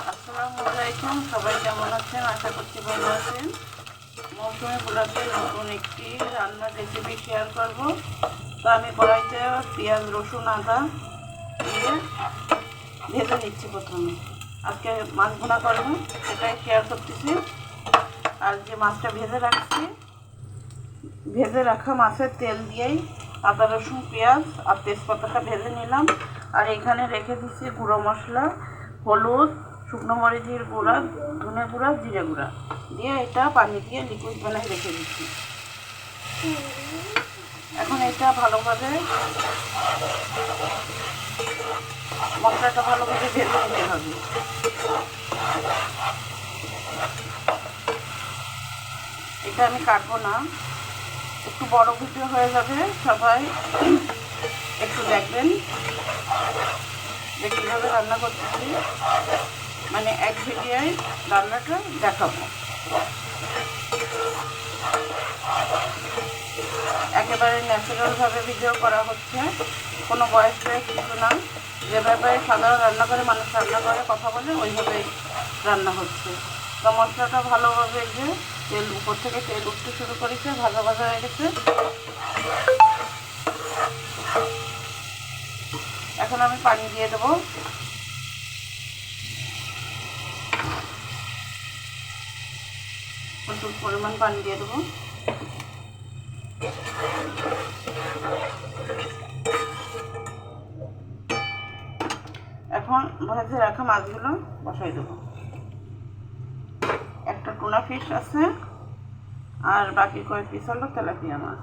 আসসালামু আলাইকুম, সবাই কেমন আছেন? আশা করছি ভালো আছেন। মৌসুমি পোলাতে নতুন একটি রান্নার রেসিপি শেয়ার করব। তো আমি কড়াইতে পেঁয়াজ, রসুন, আদা দিয়ে ভেজে নিচ্ছি। প্রথমে আজকে মাছ ভুনা করবো, সেটাই শেয়ার করতেছি। আর যে মাছটা ভেজে রাখা মাছের তেল দিয়েই আদা, রসুন, পেঁয়াজ আর তেজপাতাটা ভেজে নিলাম। আর এখানে রেখে দিচ্ছি গুঁড়ো মশলা, হলুদ, শুকনো মরিচের গুঁড়া, ধনে গুঁড়া, জিরে গুঁড়া দিয়ে এটা পানি দিয়ে লিকুইড বানাই রেখে দিচ্ছি। এখন এটা ভালোভাবে মশলাটা ভালোভাবে ভেজে নিতে হবে। এটা আমি কাটবো না, একটু বড় ভিডিও হয়ে যাবে, সবাই একটু দেখবেন যে কীভাবে রান্না করতেছি। মানে এক ভিডিওয় রান্নাটা দেখাবো, একেবারে ন্যাচারালভাবে ভিডিও করা হচ্ছে, কোনো ভয়েস টয়েস কিছু না। যেভাবে সাধারণ রান্নাঘরে মানুষ রান্না করে কথা বলে ওইভাবেই রান্না হচ্ছে। তো মশলাটা ভালোভাবে যে তেল উপর থেকে তেল উঠতে শুরু করেছে, ভাজা ভাজা হয়ে গেছে। এখন আমি পানি দিয়ে দেবো। প্রচুর পরিমাণ পানি দিয়ে দেবো। এখন ভেজে রাখা মাছগুলো বসাই দেবো। একটা টুনা ফিশ আছে আর বাকি কয়েক পিস হলো তেলাপিয়া মাছ।